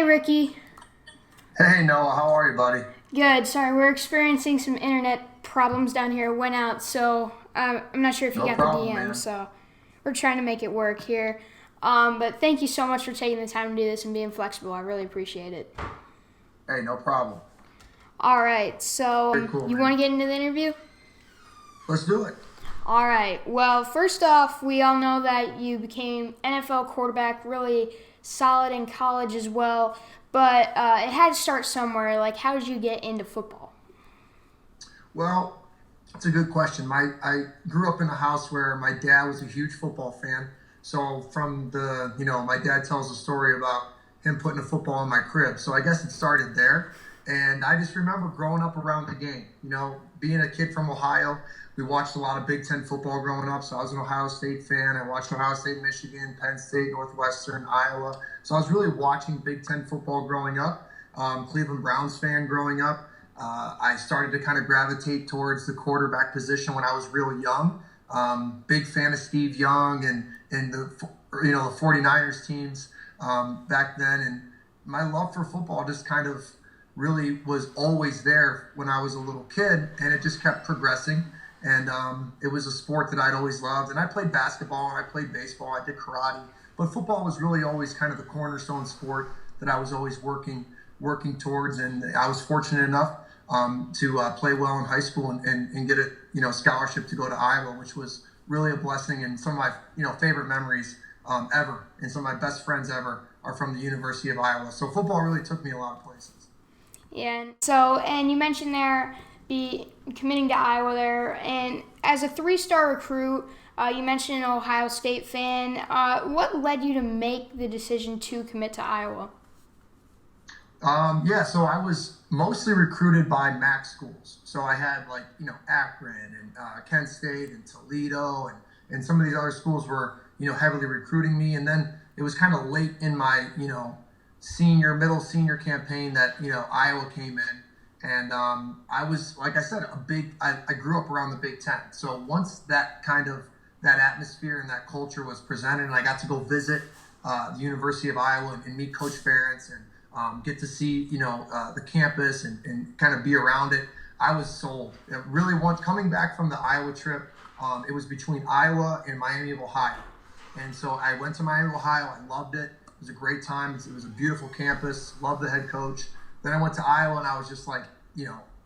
Ricky. Hey Noah, how are you, buddy? Good. Sorry, we're experiencing some internet problems down here. Went out, so I'm not sure if you No got the problem, DM. man. So we're trying to make it work here. But thank you so much for taking the time to do this and being flexible. I really appreciate it. Hey, no problem. All right. So Very cool, you man. want to get into the interview? Let's do it. All right. Well, first off, we all know that you became NFL quarterback, really solid in college as well. But it had to start somewhere. Like, how did you get into football? Well, it's a good question. I grew up in a house where my dad was a huge football fan. So my dad tells a story about him putting a football in my crib. So I guess it started there. And I just remember growing up around the game. Being a kid from Ohio, we watched a lot of Big Ten football growing up. So I was an Ohio State fan. I watched Ohio State, Michigan, Penn State, Northwestern, Iowa. So I was really watching Big Ten football growing up. Cleveland Browns fan growing up. I started to kind of gravitate towards the quarterback position when I was really young. Big fan of Steve Young and the 49ers teams back then. And my love for football just kind of really was always there when I was a little kid, and it just kept progressing. And it was a sport that I'd always loved. And I played basketball and I played baseball. I did karate. But football was really always kind of the cornerstone sport that I was always working towards. And I was fortunate enough to play well in high school and get a scholarship to go to Iowa, which was really a blessing. And some of my favorite memories ever, and some of my best friends ever, are from the University of Iowa. So football really took me a lot of places. Yeah. And you mentioned there be committing to Iowa there, and as a 3-star recruit, you mentioned an Ohio State fan. What led you to make the decision to commit to Iowa? So I was mostly recruited by MAC schools. So I had Akron and Kent State and Toledo and some of these other schools were, heavily recruiting me. And then it was kind of late in my, middle senior campaign that, Iowa came in. And I was, like I said, I grew up around the Big Ten. So once that atmosphere and that culture was presented and I got to go visit the University of Iowa and meet Coach Ferentz and get to see, the campus and kind of be around it, I was sold. It really, once coming back from the Iowa trip, it was between Iowa and Miami of Ohio. And so I went to Miami of Ohio. I loved it. It was a great time. It was a beautiful campus. Loved the head coach. Then I went to Iowa and I was just like,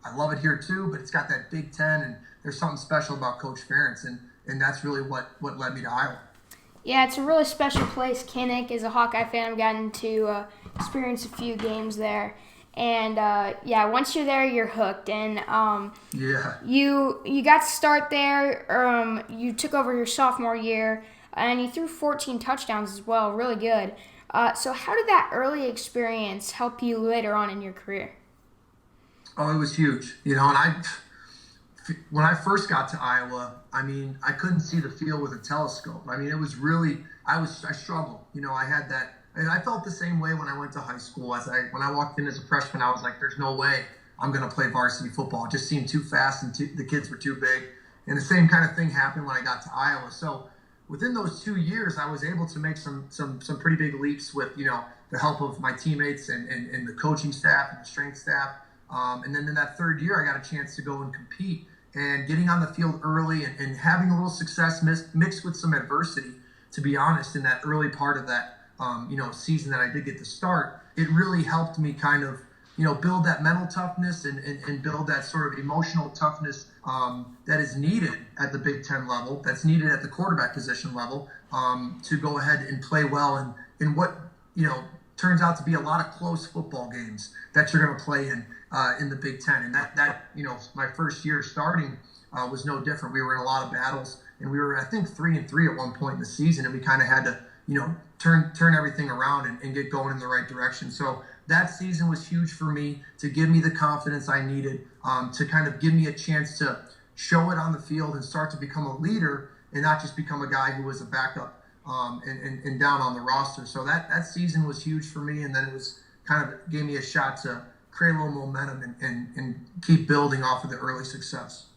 I love it here too, but it's got that Big Ten and there's something special about Coach Ferentz. And that's really what led me to Iowa. Yeah, it's a really special place. Kinnick, as a Hawkeye fan, I've gotten to experience a few games there. And, once you're there, you're hooked. And you got to start there. You took over your sophomore year, and you threw 14 touchdowns as well. Really good. So how did that early experience help you later on in your career? Oh, it was huge. When I first got to Iowa, I couldn't see the field with a telescope. It was really, I struggled. I had that, and I felt the same way when I went to high school. When I walked in as a freshman, I was like, there's no way I'm going to play varsity football. It just seemed too fast and the kids were too big. And the same kind of thing happened when I got to Iowa. So within those 2 years, I was able to make some pretty big leaps with, the help of my teammates and the coaching staff and the strength staff. And then in that third year, I got a chance to go and compete. And getting on the field early and having a little success mixed with some adversity, to be honest, in that early part of that, season that I did get to start, it really helped me kind of, build that mental toughness and build that sort of emotional toughness that is needed at the Big Ten level, that's needed at the quarterback position level, to go ahead and play well in what, turns out to be a lot of close football games that you're going to play in the Big Ten. And that my first year starting was no different. We were in a lot of battles, and we were, I think, 3-3 at one point in the season, and we kind of had to, turn everything around and get going in the right direction. So that season was huge for me to give me the confidence I needed, to kind of give me a chance to show it on the field and start to become a leader and not just become a guy who was a backup and down on the roster. So that season was huge for me, and then it was kind of gave me a shot to create a little momentum and keep building off of the early success.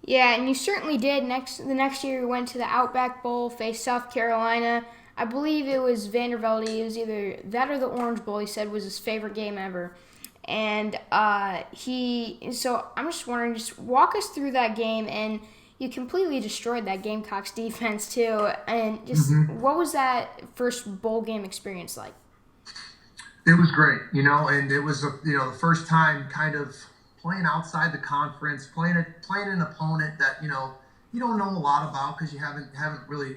Yeah, and you certainly did. The next year you went to the Outback Bowl, faced South Carolina. I believe it was Vanderbilt. It was either that or the Orange Bowl. He said was his favorite game ever. And so I'm just wondering, just walk us through that game. And you completely destroyed that Gamecocks defense too. And just what was that first bowl game experience like? It was great, and it was the first time kind of playing outside the conference, playing an opponent that you don't know a lot about because you haven't really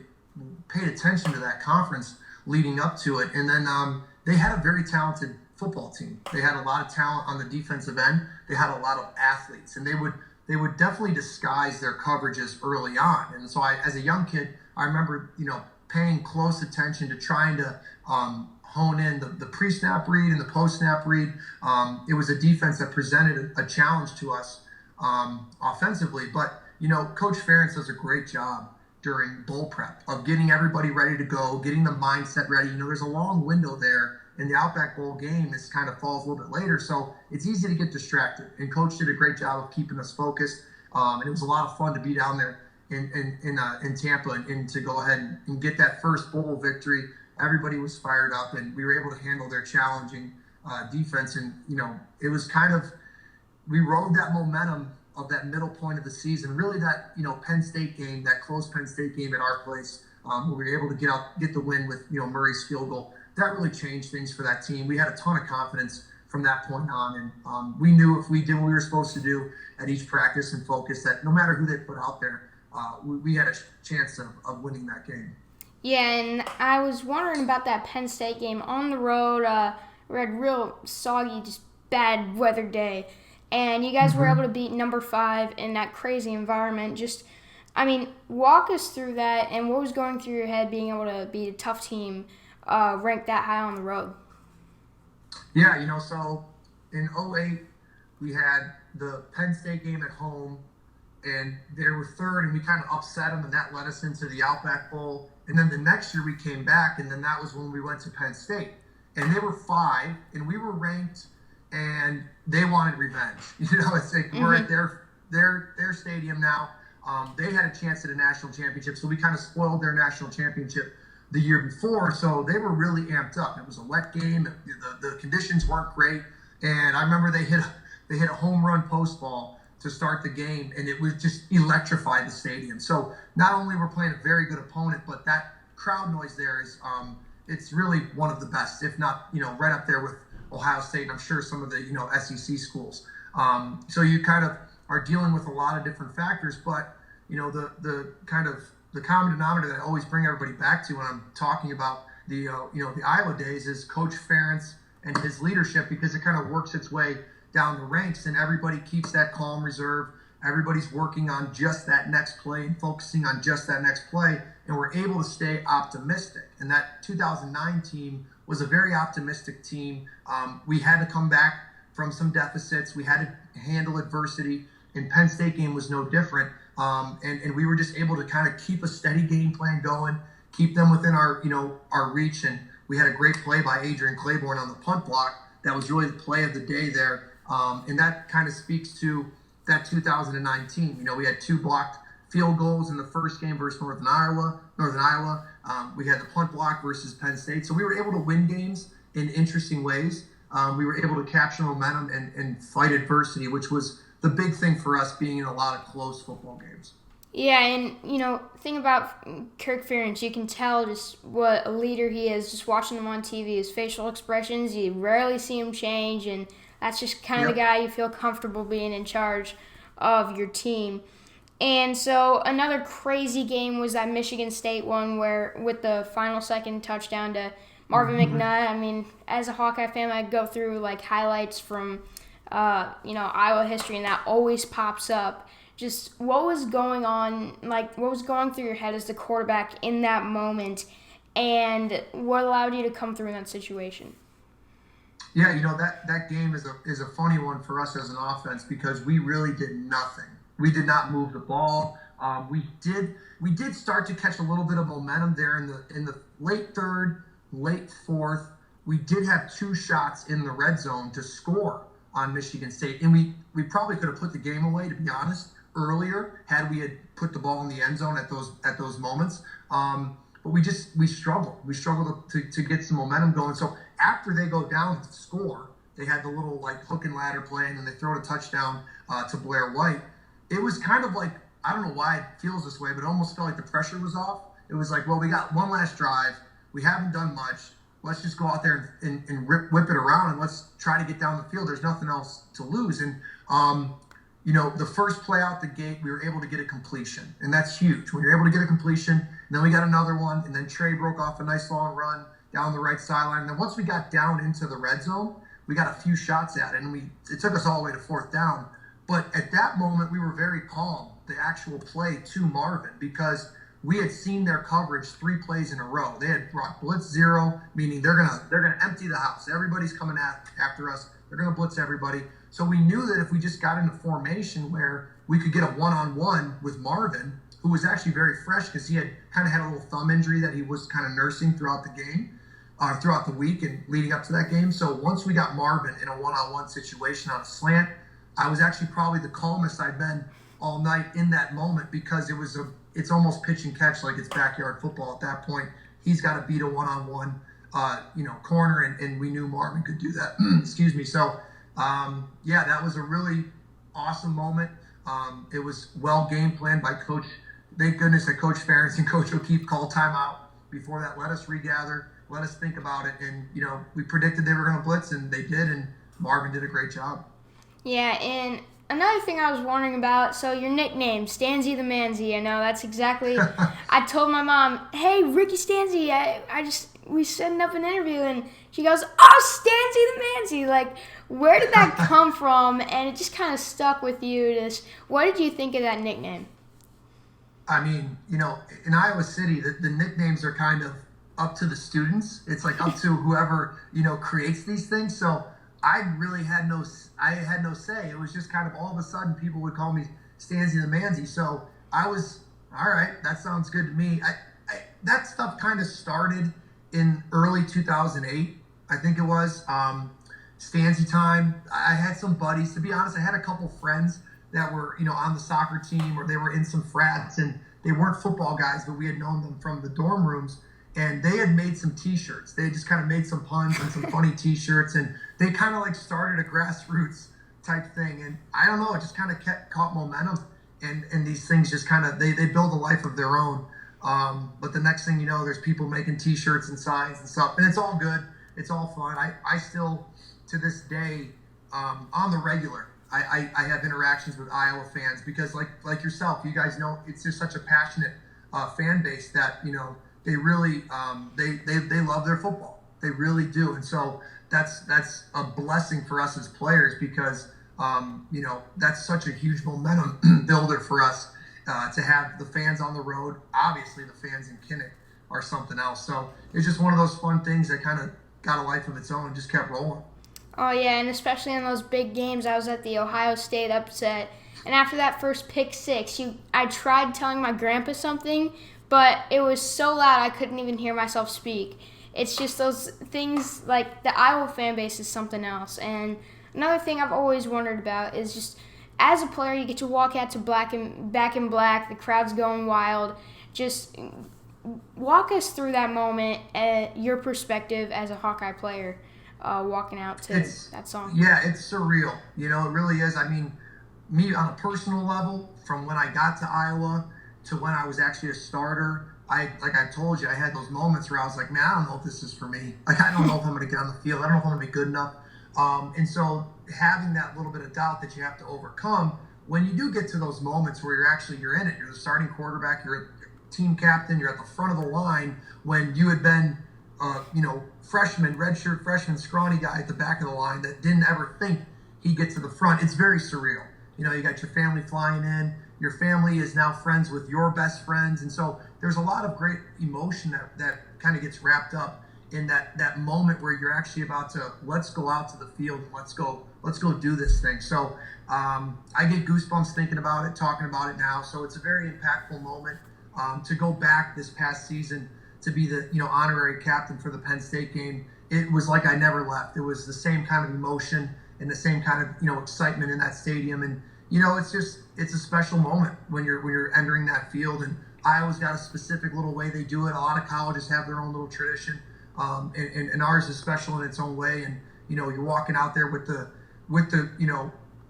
paid attention to that conference leading up to it. And then they had a very talented football team. They had a lot of talent on the defensive end. They had a lot of athletes, and they would definitely disguise their coverages early on. And so as a young kid, I remember paying close attention to trying to hone in the pre-snap read and the post-snap read. It was a defense that presented a challenge to us offensively. But, Coach Ferentz does a great job during bowl prep of getting everybody ready to go, getting the mindset ready. There's a long window there, and the Outback Bowl game is kind of falls a little bit later, so it's easy to get distracted. And Coach did a great job of keeping us focused, and it was a lot of fun to be down there in Tampa and to go ahead and get that first bowl victory. Everybody was fired up, and we were able to handle their challenging defense. And, it was kind of, we rode that momentum of that middle point of the season, really that, Penn State game, that close Penn State game at our place, where we were able to get the win with, Murray's field goal. That really changed things for that team. We had a ton of confidence from that point on, and we knew if we did what we were supposed to do at each practice and focus, that no matter who they put out there, we had a chance of winning that game. Yeah, and I was wondering about that Penn State game on the road. We had real soggy, just bad weather day, and you guys were able to beat number 5 in that crazy environment. Walk us through that, and what was going through your head being able to beat a tough team ranked that high on the road? Yeah, so in 2008, we had the Penn State game at home, and they were third, and we kind of upset them, and that led us into the Outback Bowl. And then the next year we came back, and then that was when we went to Penn State. And they were 5, and we were ranked, and they wanted revenge. It's like we're at their stadium now. They had a chance at a national championship, so we kind of spoiled their national championship the year before. So they were really amped up. It was a wet game. The conditions weren't great. And I remember they hit a home run post ball to start the game, and it was just electrified the stadium. So not only we're playing a very good opponent, but that crowd noise there is it's really one of the best, if not right up there with Ohio State, and I'm sure some of the SEC schools. So you kind of are dealing with a lot of different factors, but the kind of the common denominator that I always bring everybody back to when I'm talking about the the Iowa days is Coach Ferentz and his leadership, because it kind of works its way down the ranks, and everybody keeps that calm reserve. Everybody's working on just that next play and focusing on just that next play, and we're able to stay optimistic. And that 2009 team was a very optimistic team. We had to come back from some deficits. We had to handle adversity, and Penn State game was no different. And we were just able to kind of keep a steady game plan going, keep them within our reach. And we had a great play by Adrian Claiborne on the punt block. That was really the play of the day there. And that kind of speaks to that 2009 team. We had 2 blocked field goals in the first game versus Northern Iowa. We had the punt block versus Penn State. So we were able to win games in interesting ways. We were able to capture momentum and fight adversity, which was the big thing for us, being in a lot of close football games. Yeah, and thing about Kirk Ferentz, you can tell just what a leader he is. Just watching him on TV, his facial expressions, you rarely see him change, and that's just kind of the guy you feel comfortable being in charge of your team. And so another crazy game was that Michigan State one, where with the final second touchdown to Marvin McNutt. As a Hawkeye fan, I go through highlights from Iowa history, and that always pops up. Just what was going on, what was going through your head as the quarterback in that moment, and what allowed you to come through in that situation? Yeah, that game is a funny one for us as an offense, because we really did nothing. We did not move the ball. We did start to catch a little bit of momentum there in the late third, late fourth. We did have 2 shots in the red zone to score on Michigan State, and we probably could have put the game away, to be honest, earlier had we had put the ball in the end zone at those moments. But but we struggled. We struggled to get some momentum going. So after they go down to score, they had the little like hook and ladder play, and then they throw a touchdown to Blair White. It was kind of like, I don't know why it feels this way, but it almost felt like the pressure was off. It was like, well, we got one last drive. We haven't done much. Let's just go out there and whip it around, and let's try to get down the field. There's nothing else to lose. And, the first play out the gate, we were able to get a completion, and that's huge. When you're able to get a completion, and then we got another one, and then Trey broke off a nice long run down the right sideline. And then once we got down into the red zone, we got a few shots at it, and it took us all the way to fourth down. But at that moment, we were very calm, the actual play to Marvin, because we had seen their coverage 3 plays in a row. They had brought blitz 0, meaning they're gonna empty the house. Everybody's coming after us. They're gonna blitz everybody. So we knew that if we just got into formation where we could get a one-on-one with Marvin, who was actually very fresh because he had kind of had a little thumb injury that he was kind of nursing throughout the game, throughout the week and leading up to that game. So once we got Marvin in a one-on-one situation on a slant, I was actually probably the calmest I'd been all night in that moment, because it's almost pitch and catch, like it's backyard football at that point. He's got to beat a one-on-one, corner, and we knew Marvin could do that. Excuse me. So, that was a really awesome moment. It was well game planned by Coach. Thank goodness that Coach Ferentz and Coach O'Keefe called timeout before that. Let us regather. Let us think about it. And, we predicted they were going to blitz, and they did, and Marvin did a great job. Yeah, and another thing I was wondering about, so your nickname, Stanzi the Manzi, I know that's exactly, I told my mom, hey, Ricky Stanzi, we setting up an interview, and she goes, oh, Stanzi the Manzi, like, where did that come from? And it just kind of stuck with you. What did you think of that nickname? I mean, in Iowa City, the nicknames are kind of up to the students. It's like up to whoever, creates these things. So I really had no say. It was just kind of all of a sudden people would call me Stanzi the Manzi. So I was, all right, that sounds good to me. That stuff kind of started in early 2008, I think it was. Stanzi time. I had some buddies. To be honest, I had a couple friends that were, on the soccer team, or they were in some frats, and they weren't football guys, but we had known them from the dorm rooms. And they had made some T-shirts. They just kind of made some puns and some funny T-shirts, and they kind of like started a grassroots type thing. And I don't know, it just kind of caught momentum, and these things just kind of, they build a life of their own. But the next thing you know, there's people making T-shirts and signs and stuff, and it's all good. It's all fun. I still, to this day, on the regular, I have interactions with Iowa fans, because like yourself, you guys know, it's just such a passionate fan base that, they really they love their football. They really do. And so that's a blessing for us as players, because that's such a huge momentum builder for us to have the fans on the road. Obviously the fans in Kinnick are something else. So it's just one of those fun things that kind of got a life of its own and just kept rolling. Oh yeah, and especially in those big games. I was at the Ohio State upset, and after that first pick six, I tried telling my grandpa something, but it was so loud I couldn't even hear myself speak. It's just those things, like the Iowa fan base is something else. And another thing I've always wondered about is just, as a player, you get to walk out to back in black, the crowd's going wild. Just walk us through that moment, your perspective as a Hawkeye player, walking out to that song. Yeah, it's surreal. It really is. I mean, me on a personal level, from when I got to Iowa to when I was actually a starter, like I told you, I had those moments where I was like, man, I don't know if this is for me. Like, I don't know if I'm going to get on the field. I don't know if I'm going to be good enough. And so having that little bit of doubt that you have to overcome, when you do get to those moments where you're in it, you're the starting quarterback, you're a team captain, you're at the front of the line, when you had been, redshirt freshman, scrawny guy at the back of the line that didn't ever think he'd get to the front. It's very surreal. You got your family flying in. Your family is now friends with your best friends. And so there's a lot of great emotion that kind of gets wrapped up in that moment where you're actually about to, let's go out to the field and let's go do this thing. So I get goosebumps thinking about it, talking about it now. So it's a very impactful moment. To go back this past season to be the honorary captain for the Penn State game, it was like I never left. It was the same kind of emotion and the same kind of excitement in that stadium. And it's a special moment when you're entering that field. And Iowa's got a specific little way they do it. A lot of colleges have their own little tradition, and ours is special in its own way. And you're walking out there with the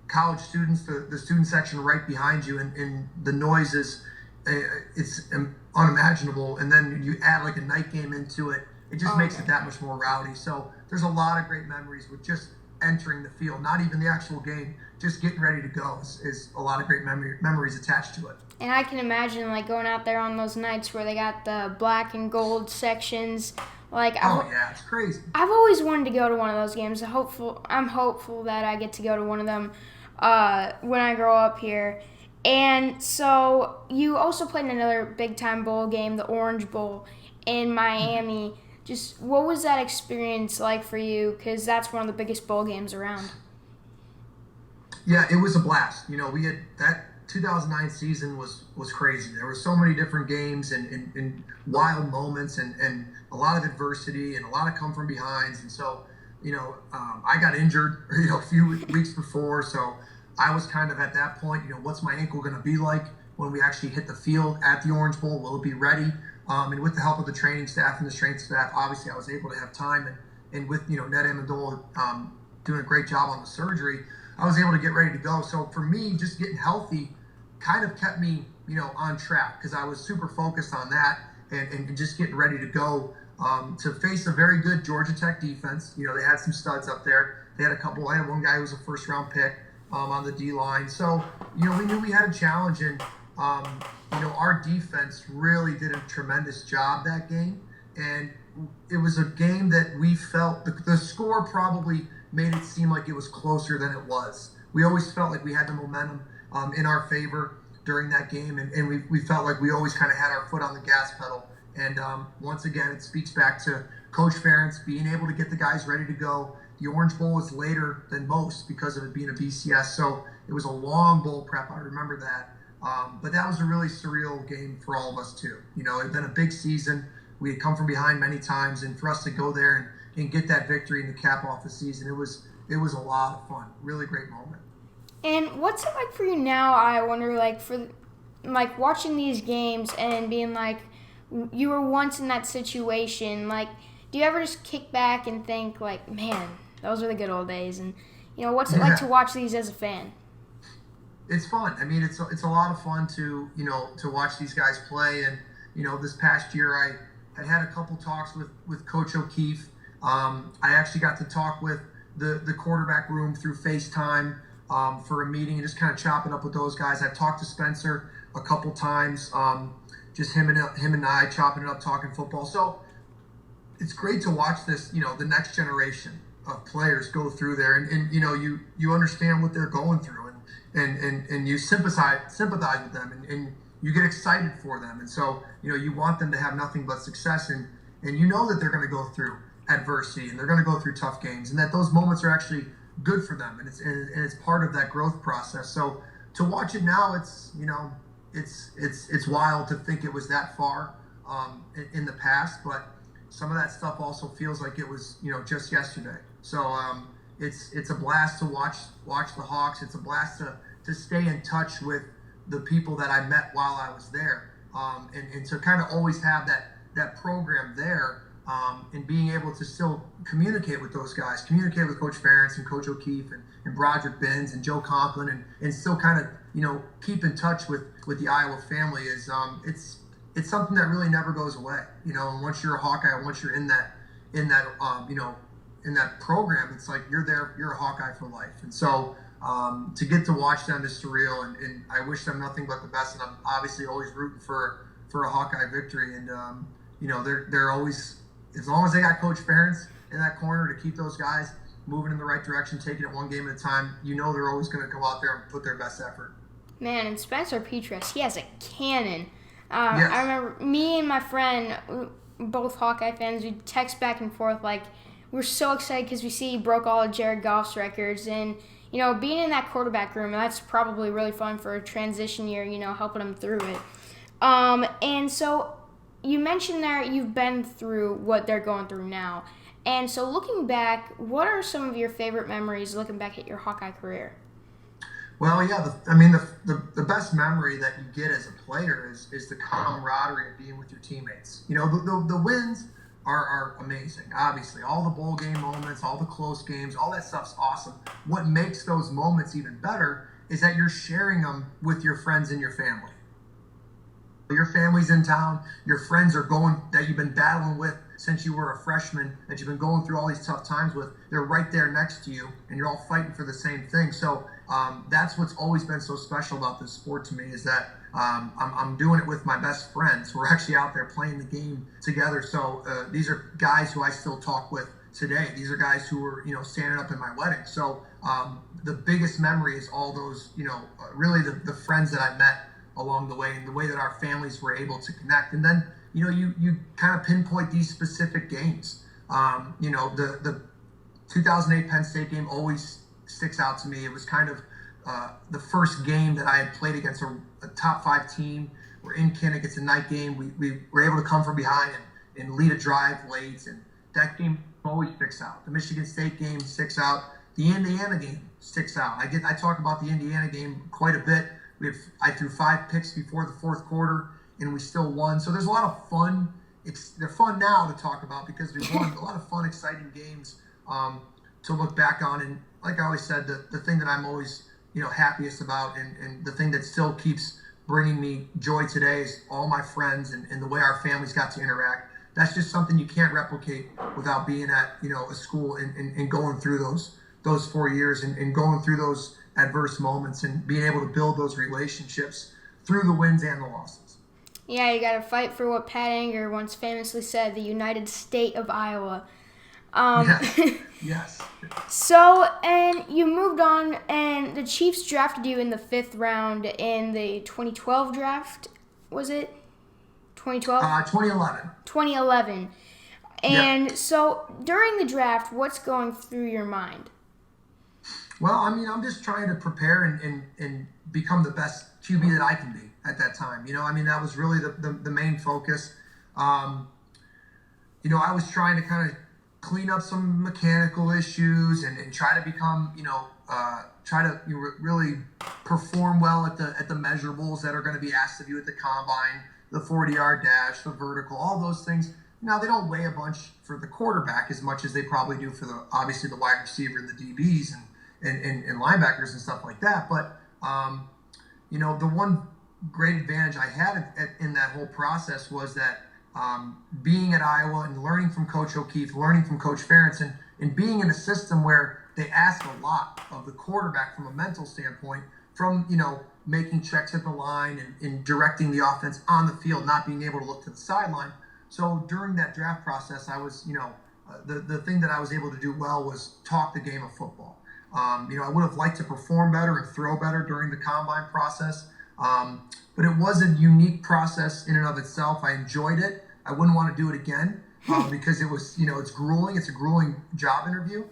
college students, the student section right behind you, and the noise is it's unimaginable. And then you add like a night game into it, it just makes it that much more rowdy. So there's a lot of great memories with just entering the field, not even the actual game, just getting ready to go is a lot of great memories attached to it. And I can imagine like going out there on those nights where they got the black and gold sections. Yeah, it's crazy. I've always wanted to go to one of those games. I'm hopeful that I get to go to one of them when I grow up here. And so you also played in another big-time bowl game, the Orange Bowl, in Miami. Just what was that experience like for you? Because that's one of the biggest bowl games around. Yeah, it was a blast. We had that 2009 season was crazy. There were so many different games and wild moments and a lot of adversity and a lot of come from behinds. And so, I got injured, a few weeks before. So I was kind of at that point, what's my ankle going to be like when we actually hit the field at the Orange Bowl? Will it be ready? And with the help of the training staff and the strength staff, obviously I was able to have time. And with, Ned Amendola doing a great job on the surgery, I was able to get ready to go. So for me, just getting healthy kind of kept me, on track because I was super focused on that and just getting ready to go to face a very good Georgia Tech defense. They had some studs up there. They had I had one guy who was a first-round pick on the D-line. So, we knew we had a challenge, and, our defense really did a tremendous job that game. And it was a game that we felt the score probably made it seem like it was closer than it was. We always felt like we had the momentum in our favor during that game, and we felt like we always kind of had our foot on the gas pedal. And once again, it speaks back to Coach Ferentz being able to get the guys ready to go. The Orange Bowl was later than most because of it being a BCS, so it was a long bowl prep. I remember that. But that was a really surreal game for all of us too. It had been a big season. We had come from behind many times, and for us to go there and get that victory and to cap off the season, it was a lot of fun. Really great moment. And what's it like for you now? I wonder, watching these games and being like, you were once in that situation. Do you ever just kick back and think like, man, those were the good old days? And what's it like to watch these as a fan? It's fun. I mean, it's a lot of fun to watch these guys play. And this past year I had a couple talks with Coach O'Keefe. I actually got to talk with the quarterback room through FaceTime for a meeting and just kind of chopping up with those guys. I talked to Spencer a couple times, just him and I chopping it up, talking football. So it's great to watch this, the next generation of players go through there, and you understand what they're going through, and you sympathize with them, and you get excited for them, and so you want them to have nothing but success, and that they're going to go through adversity and they're going to go through tough games, and that those moments are actually good for them, and it's part of that growth process. So to watch it now, it's it's wild to think it was that far in the past, but some of that stuff also feels like it was just yesterday. So it's a blast to watch the Hawks. It's a blast to stay in touch with the people that I met while I was there, and to kind of always have that program there, and being able to still communicate with those guys, communicate with Coach Ferentz and Coach O'Keefe and Broderick Binns and Joe Conklin, and still kind of keep in touch with the Iowa family is it's something that really never goes away. And once you're a Hawkeye, once you're in that program, it's like you're a Hawkeye for life. And so to get to watch them is surreal, and I wish them nothing but the best. And I'm obviously always rooting for a Hawkeye victory. And they're always, as long as they got Coach Ferentz in that corner to keep those guys moving in the right direction, taking it one game at a time, they're always going to go out there and put their best effort. Man, and Spencer Petras, he has a cannon. Yes. I remember me and my friend, both Hawkeye fans, we'd text back and forth we're so excited because we see he broke all of Jared Goff's records. And, being in that quarterback room, that's probably really fun for a transition year, helping him through it. And so you mentioned there you've been through what they're going through now. And so looking back, what are some of your favorite memories looking back at your Hawkeye career? Well, yeah, the best memory that you get as a player is the camaraderie of being with your teammates. The wins are amazing, obviously. All the bowl game moments, all the close games, all that stuff's awesome. What makes those moments even better is that you're sharing them with your friends and your family. Your family's in town, your friends are going that you've been battling with since you were a freshman, that you've been going through all these tough times with. They're right there next to you, and you're all fighting for the same thing. So that's what's always been so special about this sport to me, is that I'm doing it with my best friends. We're actually out there playing the game together. So these are guys who I still talk with today. These are guys who were, standing up in my wedding. So the biggest memory is all those, really the friends that I met along the way, and the way that our families were able to connect. And then, you kind of pinpoint these specific games. The 2008 Penn State game always sticks out to me. It was kind of the first game that I had played against a top 5 team. We're in Kinnick. It's a night game. We were able to come from behind and lead a drive late. And that game always sticks out. The Michigan State game sticks out. The Indiana game sticks out. I talk about the Indiana game quite a bit. I threw 5 picks before the fourth quarter, and we still won. So there's a lot of fun. They're fun now to talk about because we won. A lot of fun, exciting games to look back on. And like I always said, the thing that I'm always happiest about, and the thing that still keeps bringing me joy today, is all my friends and the way our families got to interact. That's just something you can't replicate without being at a school and going through those 4 years and going through those adverse moments and being able to build those relationships through the wins and the losses. Yeah, you got to fight for what Pat Anger once famously said, the United State of Iowa. Yes. So, and you moved on, and the Chiefs drafted you in the 5th round in the 2012 draft. Was it 2012? 2011. 2011. And so, during the draft, what's going through your mind? Well, I'm just trying to prepare and become the best QB that I can be at that time. That was really the main focus. I was trying to kind of clean up some mechanical issues and try to become, try to really perform well at the measurables that are going to be asked of you at the combine, the 40-yard dash, the vertical, all those things. Now, they don't weigh a bunch for the quarterback as much as they probably do for obviously the wide receiver and the DBs and linebackers and stuff like that. But, the one great advantage I had in that whole process was that being at Iowa and learning from Coach O'Keefe, learning from Coach Ferentz, and being in a system where they ask a lot of the quarterback from a mental standpoint, from, making checks at the line and directing the offense on the field, not being able to look to the sideline. So during that draft process, I was, the thing that I was able to do well was talk the game of football. I would have liked to perform better and throw better during the combine process. But it was a unique process in and of itself. I enjoyed it. I wouldn't want to do it again because it was, it's grueling. It's a grueling job interview.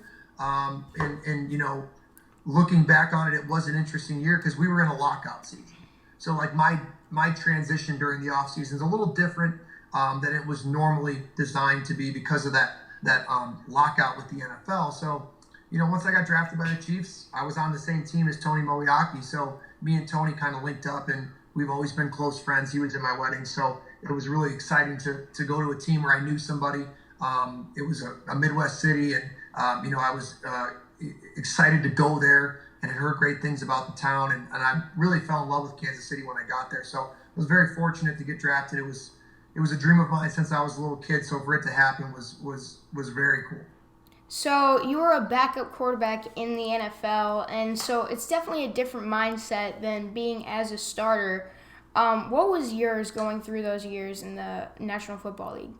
Looking back on it, it was an interesting year because we were in a lockout season. So like my transition during the off season is a little different than it was normally designed to be because of that lockout with the NFL. So, once I got drafted by the Chiefs, I was on the same team as Tony Moriarty. So me and Tony kind of linked up, and we've always been close friends. He was in my wedding. So it was really exciting to go to a team where I knew somebody. It was a Midwest city, and, I was excited to go there and had heard great things about the town. And I really fell in love with Kansas City when I got there. So I was very fortunate to get drafted. It was a dream of mine since I was a little kid. So for it to happen was very cool. So you were a backup quarterback in the NFL, and so it's definitely a different mindset than being as a starter. What was yours going through those years in the National Football League?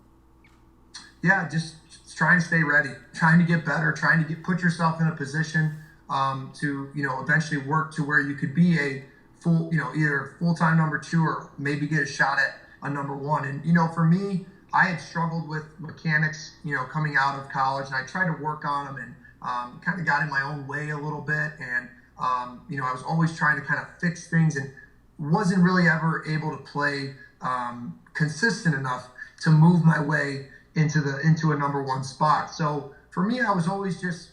Yeah, just trying to stay ready, trying to get better, trying to put yourself in a position to eventually work to where you could be a full, either full-time number 2 or maybe get a shot at a number 1. And for me, I had struggled with mechanics, coming out of college, and I tried to work on them and kind of got in my own way a little bit. And, I was always trying to kind of fix things and wasn't really ever able to play consistent enough to move my way into a number 1 spot. So for me, I was always just,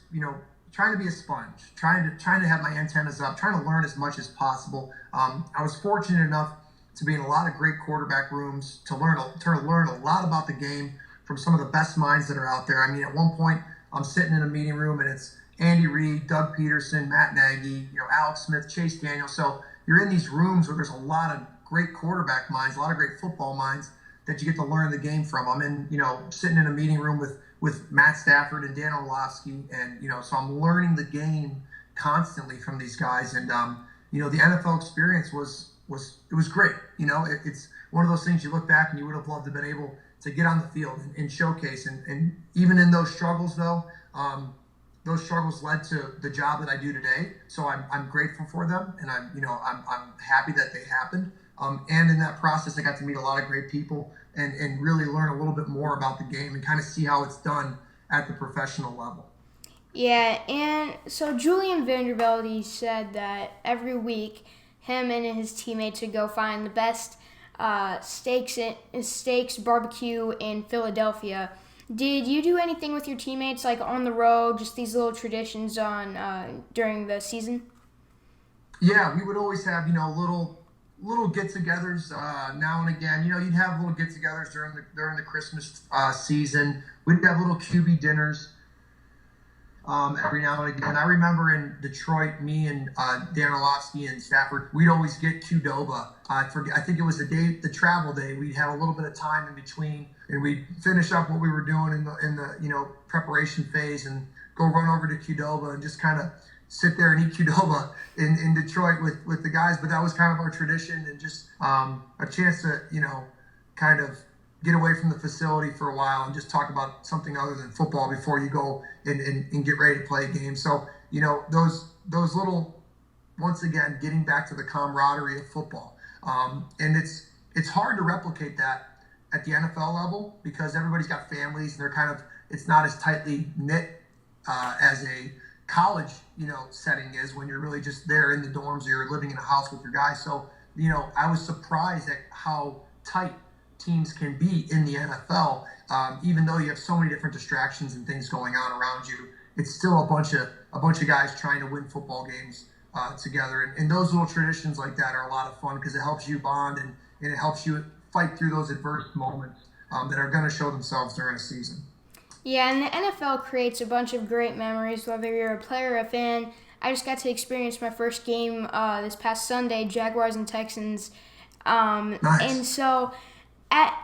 trying to be a sponge, trying to have my antennas up, trying to learn as much as possible. I was fortunate enough to be in a lot of great quarterback rooms, to learn a lot about the game from some of the best minds that are out there. I mean, at one point, I'm sitting in a meeting room and it's Andy Reid, Doug Peterson, Matt Nagy, Alex Smith, Chase Daniel. So you're in these rooms where there's a lot of great quarterback minds, a lot of great football minds that you get to learn the game from. I'm in, sitting in a meeting room with Matt Stafford and Dan Orlovsky, and so I'm learning the game constantly from these guys. And the NFL experience was great. It's one of those things you look back and you would have loved to have been able to get on the field and showcase. And even in those struggles, though, those struggles led to the job that I do today. So I'm grateful for them, and I'm happy that they happened. And in that process, I got to meet a lot of great people and really learn a little bit more about the game and kind of see how it's done at the professional level. Yeah, and so Julian Vanderbilt, he said that every week him and his teammates would go find the best steaks barbecue in Philadelphia. Did you do anything with your teammates, like on the road, just these little traditions during the season? Yeah, we would always have little get-togethers now and again. You'd have little get-togethers during the Christmas season. We'd have little QB dinners every now and again. I remember in Detroit, me and Dan Orlovsky and Stafford, we'd always get Qdoba. I think it was the travel day. We'd have a little bit of time in between, and we'd finish up what we were doing in the preparation phase and go run over to Qdoba and just kind of sit there and eat Qdoba in Detroit with the guys. But that was kind of our tradition, and just a chance to kind of get away from the facility for a while and just talk about something other than football before you go and get ready to play a game. So those little, once again, getting back to the camaraderie of football, and it's hard to replicate that at the NFL level because everybody's got families and they're it's not as tightly knit as a college setting is when you're really just there in the dorms or you're living in a house with your guys. So I was surprised at how tight teams can be in the NFL, even though you have so many different distractions and things going on around you. It's still a bunch of guys trying to win football games together, and those little traditions like that are a lot of fun because it helps you bond and it helps you fight through those adverse moments that are going to show themselves during a season. Yeah, and the NFL creates a bunch of great memories, whether you're a player or a fan. I just got to experience my first game this past Sunday, Jaguars and Texans. Nice. And so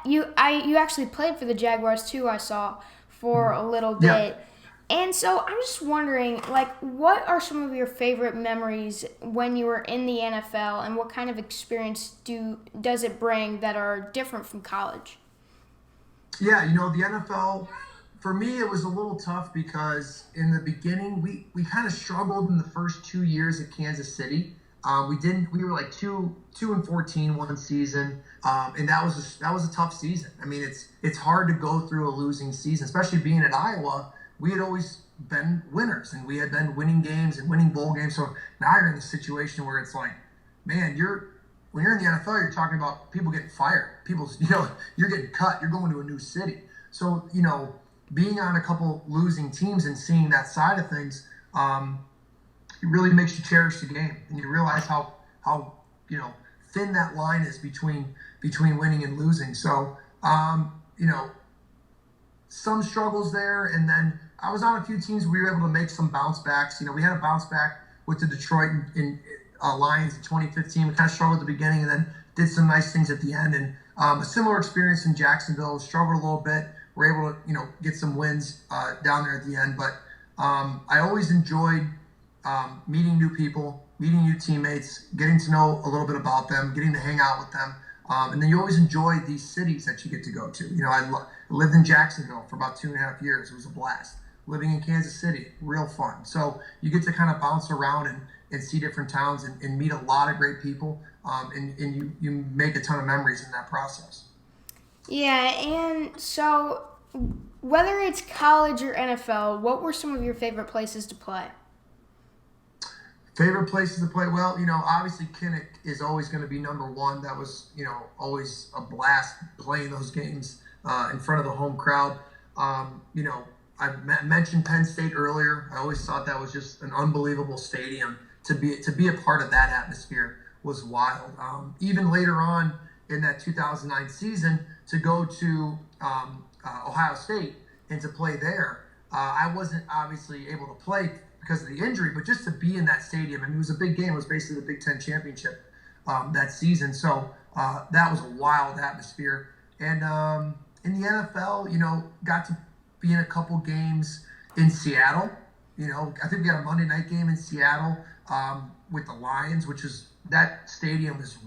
you actually played for the Jaguars too, I saw, for a little bit. Yeah. And so I'm just wondering, what are some of your favorite memories when you were in the NFL, and what kind of experience does it bring that are different from college? Yeah, the NFL, for me, it was a little tough because in the beginning, we kind of struggled in the first 2 years at Kansas City. We were like 2-14 one season, and that was a tough season. I mean, it's hard to go through a losing season, especially being at Iowa. We had always been winners, and we had been winning games and winning bowl games. So now you're in the situation where it's like, man, when you're in the NFL, you're talking about people getting fired. You're getting cut. You're going to a new city. So being on a couple losing teams and seeing that side of things, it really makes you cherish the game, and you realize how thin that line is between winning and losing. So some struggles there, and then I was on a few teams we were able to make some bounce backs. We had a bounce back with the Detroit in Lions in 2015. We kind of struggled at the beginning and then did some nice things at the end. And a similar experience in Jacksonville. Struggled a little bit. We're able to get some wins down there at the end. But I always enjoyed meeting new people, meeting new teammates, getting to know a little bit about them, getting to hang out with them. And then you always enjoy these cities that you get to go to. I lived in Jacksonville for about 2.5 years. It was a blast. Living in Kansas City, real fun. So you get to kind of bounce around and see different towns and meet a lot of great people. And you make a ton of memories in that process. Yeah, and so whether it's college or NFL, what were some of your favorite places to play? Favorite places to play? Well, obviously Kinnick is always going to be number one. That was, always a blast playing those games in front of the home crowd. mentioned Penn State earlier. I always thought that was just an unbelievable stadium. To be a part of that atmosphere was wild. Even later on in that 2009 season, to go to Ohio State and to play there, I wasn't obviously able to play because of the injury, but just to be in that stadium, I mean, it was a big game. It was basically the Big Ten championship that season. So that was a wild atmosphere. And in the NFL, got to be in a couple games in Seattle. I think we had a Monday night game in Seattle with the Lions, which is that stadium is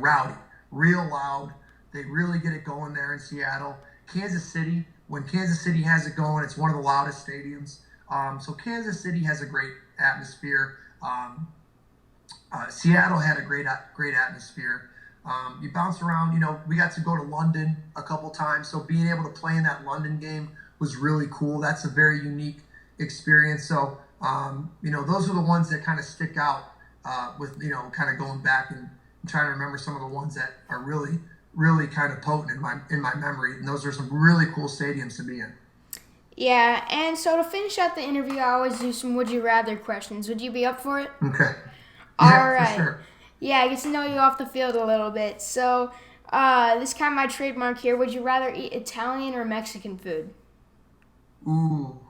rowdy, real loud. They really get it going there in Seattle. Kansas City, when Kansas City has it going, it's one of the loudest stadiums. So Kansas City has a great atmosphere. Seattle had a great atmosphere. You bounce around. We got to go to London a couple times, so being able to play in that London game was really cool. That's a very unique experience. So, those are the ones that kind of stick out with, kind of going back and trying to remember some of the ones that are really, really kind of potent in my memory. And those are some really cool stadiums to be in. Yeah, and so to finish out the interview, I always do some would you rather questions. Would you be up for it? Okay. All right. For sure. Yeah, I get to know you off the field a little bit. So this is kind of my trademark here. Would you rather eat Italian or Mexican food? Ooh.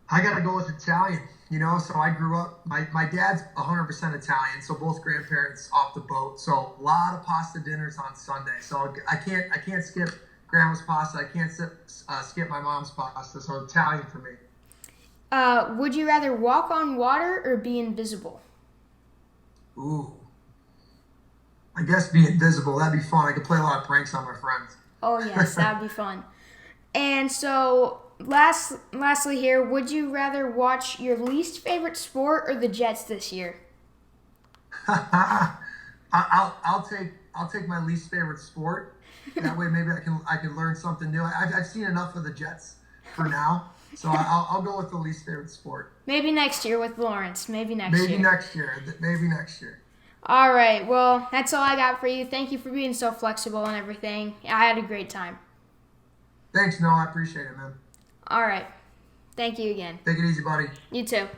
I got to go with Italian, so I grew up, my dad's 100% Italian, so both grandparents off the boat, so a lot of pasta dinners on Sunday, so I can't skip grandma's pasta, I can't skip my mom's pasta, so Italian for me. Would you rather walk on water or be invisible? Ooh. I guess be invisible, that'd be fun. I could play a lot of pranks on my friends. Oh yes, that'd be fun. And so lastly here, would you rather watch your least favorite sport or the Jets this year? I'll take my least favorite sport. That way maybe I can learn something new. I've seen enough of the Jets for now, so I'll go with the least favorite sport. Maybe next year with Lawrence. Maybe next year. Maybe next year. All right. Well, that's all I got for you. Thank you for being so flexible and everything. I had a great time. Thanks, Noah. I appreciate it, man. All right. Thank you again. Take it easy, buddy. You too.